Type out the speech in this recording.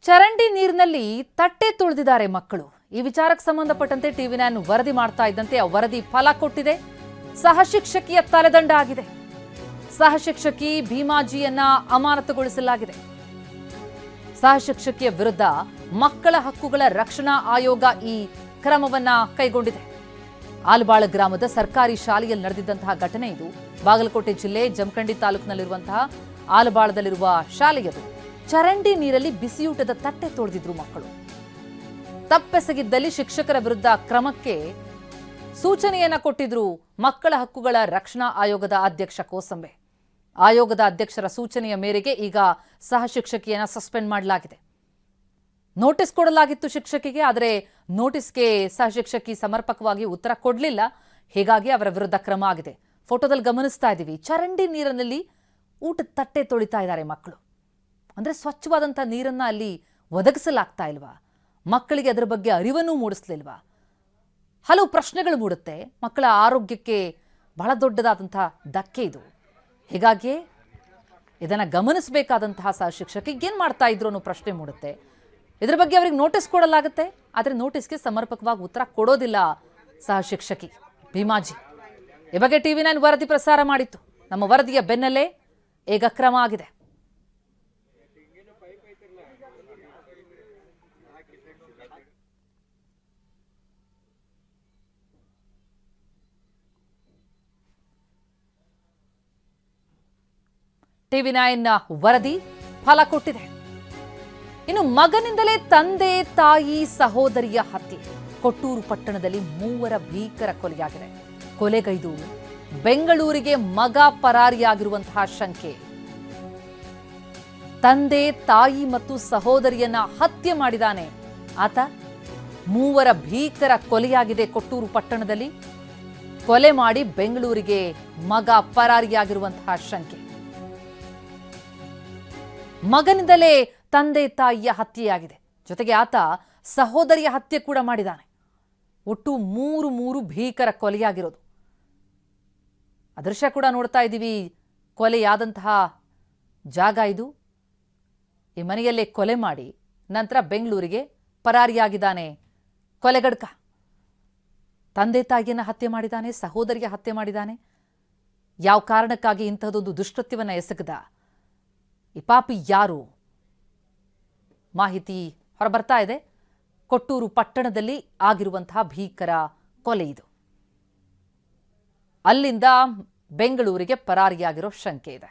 ಚರಂಡಿ ನೀರಿನಲ್ಲಿ ತಟ್ಟೆ ತುಳಿದಿದ್ದಾರೆ ಮಕ್ಕಳು. ಈ ವಿಚಾರಕ್ಕೆ ಸಂಬಂಧಪಟ್ಟಂತೆ ಟಿವಿ9 ವರದಿ ಮಾಡ್ತಾ ಇದ್ದಂತೆ ಆ ವರದಿ ಫಲ ಕೊಟ್ಟಿದೆ. ಸಹಶಿಕ್ಷಕಿಯ ತಲೆದಂಡ ಆಗಿದೆ. ಸಹಶಿಕ್ಷಕಿ ಭೀಮಾಜಿಯನ್ನ ಅಮಾನತುಗೊಳಿಸಲಾಗಿದೆ. ಸಹಶಿಕ್ಷಕಿಯ ವಿರುದ್ಧ ಮಕ್ಕಳ ಹಕ್ಕುಗಳ ರಕ್ಷಣಾ ಆಯೋಗ ಈ ಕ್ರಮವನ್ನ ಕೈಗೊಂಡಿದೆ. ಆಲಬಾಳ ಗ್ರಾಮದ ಸರ್ಕಾರಿ ಶಾಲೆಯಲ್ಲಿ ನಡೆದಿದ್ದಂತಹ ಘಟನೆ ಇದು. ಬಾಗಲಕೋಟೆ ಜಿಲ್ಲೆ ಜಮಖಂಡಿ ತಾಲೂಕಿನಲ್ಲಿರುವಂತಹ ಆಲಬಾಳದಲ್ಲಿರುವ ಶಾಲೆಯದು. ಚರಂಡಿ ನೀರಲ್ಲಿ ಬಿಸಿಯೂಟದ ತಟ್ಟೆ ತೊಳೆದಿದ್ರು ಮಕ್ಕಳು. ತಪ್ಪೆಸಗಿದ್ದಲ್ಲಿ ಶಿಕ್ಷಕರ ವಿರುದ್ಧ ಕ್ರಮಕ್ಕೆ ಸೂಚನೆಯನ್ನ ಕೊಟ್ಟಿದ್ರು ಮಕ್ಕಳ ಹಕ್ಕುಗಳ ರಕ್ಷಣಾ ಆಯೋಗದ ಅಧ್ಯಕ್ಷ ಕೋಸಂಬೆ. ಆಯೋಗದ ಅಧ್ಯಕ್ಷರ ಸೂಚನೆಯ ಮೇರೆಗೆ ಈಗ ಸಹ ಶಿಕ್ಷಕಿಯನ್ನ ಸಸ್ಪೆಂಡ್ ಮಾಡಲಾಗಿದೆ. ನೋಟಿಸ್ ಕೊಡಲಾಗಿತ್ತು ಶಿಕ್ಷಕಿಗೆ, ಆದರೆ ನೋಟಿಸ್ಗೆ ಸಹ ಶಿಕ್ಷಕಿ ಸಮರ್ಪಕವಾಗಿ ಉತ್ತರ ಕೊಡಲಿಲ್ಲ. ಹೀಗಾಗಿ ಅವರ ವಿರುದ್ಧ ಕ್ರಮ ಆಗಿದೆ. ಫೋಟೋದಲ್ಲಿ ಗಮನಿಸ್ತಾ ಇದ್ದೀವಿ, ಚರಂಡಿ ನೀರಿನಲ್ಲಿ ಊಟದ ತಟ್ಟೆ ತೊಳಿತಾ ಇದ್ದಾರೆ ಮಕ್ಕಳು. ಅಂದ್ರೆ ಸ್ವಚ್ಛವಾದಂಥ ನೀರನ್ನ ಅಲ್ಲಿ ಒದಗಿಸಲಾಗ್ತಾ ಇಲ್ವಾ? ಮಕ್ಕಳಿಗೆ ಅದರ ಬಗ್ಗೆ ಅರಿವನ್ನು ಮೂಡಿಸ್ಲಿಲ್ವಾ? ಹಲವು ಪ್ರಶ್ನೆಗಳು ಮೂಡುತ್ತೆ. ಮಕ್ಕಳ ಆರೋಗ್ಯಕ್ಕೆ ಬಹಳ ದೊಡ್ಡದಾದಂತಹ ಧಕ್ಕೆ ಇದು. ಹೀಗಾಗಿ ಇದನ್ನ ಗಮನಿಸಬೇಕಾದಂತಹ ಸಹ ಶಿಕ್ಷಕಿಗೆ ಏನ್ ಮಾಡ್ತಾ ಇದ್ರು ಅನ್ನೋ ಪ್ರಶ್ನೆ ಮೂಡುತ್ತೆ. ಇದರ ಬಗ್ಗೆ ಅವರಿಗೆ ನೋಟಿಸ್ ಕೊಡಲಾಗುತ್ತೆ, ಆದರೆ ನೋಟಿಸ್ಗೆ ಸಮರ್ಪಕವಾಗಿ ಉತ್ತರ ಕೊಡೋದಿಲ್ಲ ಸಹ ಶಿಕ್ಷಕಿ ಭೀಮಾಜಿ. ಈ ಬಗ್ಗೆ ಟಿವಿ9 ವರದಿ ಪ್ರಸಾರ ಮಾಡಿತ್ತು. ನಮ್ಮ ವರದಿಯ ಬೆನ್ನಲ್ಲೇ ಈಗ ಕ್ರಮ ಆಗಿದೆ. ಟಿವಿ9 ವರದಿ ಫಲ ಕೊಟ್ಟಿದೆ. ಇನ್ನು ಮಗನಿಂದಲೇ ತಂದೆ ತಾಯಿ ಸಹೋದರಿಯ ಹತ್ಯೆ. ಕೊಟ್ಟೂರು ಪಟ್ಟಣದಲ್ಲಿ 3 ಭೀಕರ ಕೊಲೆಯಾಗಿದೆ. ಕೊಲೆಗೈದು ಬೆಂಗಳೂರಿಗೆ ಮಗ ಪರಾರಿಯಾಗಿರುವಂತಹ ಶಂಕೆ. ತಂದೆ ತಾಯಿ ಮತ್ತು ಸಹೋದರಿಯನ್ನ ಹತ್ಯೆ ಮಾಡಿದಾನೆ ಆತ. 3 ಭೀಕರ ಕೊಲೆಯಾಗಿದೆ ಕೊಟ್ಟೂರು ಪಟ್ಟಣದಲ್ಲಿ. ಕೊಲೆ ಮಾಡಿ ಬೆಂಗಳೂರಿಗೆ ಮಗ ಪರಾರಿಯಾಗಿರುವಂತಹ ಶಂಕೆ. ಮಗನಿಂದಲೇ ತಂದೆ ತಾಯಿಯ ಹತ್ಯೆಯಾಗಿದೆ. ಜೊತೆಗೆ ಆತ ಸಹೋದರಿಯ ಹತ್ಯೆ ಕೂಡ ಮಾಡಿದ್ದಾನೆ. ಒಟ್ಟು 3 ಭೀಕರ ಕೊಲೆಯಾಗಿರೋದು. ಅದೃಶ್ಯ ಕೂಡ ನೋಡ್ತಾ ಇದ್ದೀವಿ. ಕೊಲೆಯಾದಂತಹ ಜಾಗ ಇದು. ಈ ಮನೆಯಲ್ಲೇ ಕೊಲೆ ಮಾಡಿ ನಂತರ ಬೆಂಗಳೂರಿಗೆ ಪರಾರಿಯಾಗಿದ್ದಾನೆ ಕೊಲೆಗಡ್ಕ. ತಂದೆ ತಾಯಿಯನ್ನ ಹತ್ಯೆ ಮಾಡಿದ್ದಾನೆ, ಸಹೋದರಿಯ ಹತ್ಯೆ ಮಾಡಿದ್ದಾನೆ. ಯಾವ ಕಾರಣಕ್ಕಾಗಿ ಇಂತಹದೊಂದು ದುಷ್ಕೃತ್ಯವನ್ನ ಎಸಗದ ಈ ಪಾಪಿ ಯಾರು? ಮಾಹಿತಿ ಹೊರಬರ್ತಾ ಇದೆ. ಕೊಟ್ಟೂರು ಪಟ್ಟಣದಲ್ಲಿ ಆಗಿರುವಂತಹ ಭೀಕರ ಕೊಲೆ ಇದು. ಅಲ್ಲಿಂದ ಬೆಂಗಳೂರಿಗೆ ಪರಾರಿಯಾಗಿರೋ ಶಂಕೆ ಇದೆ.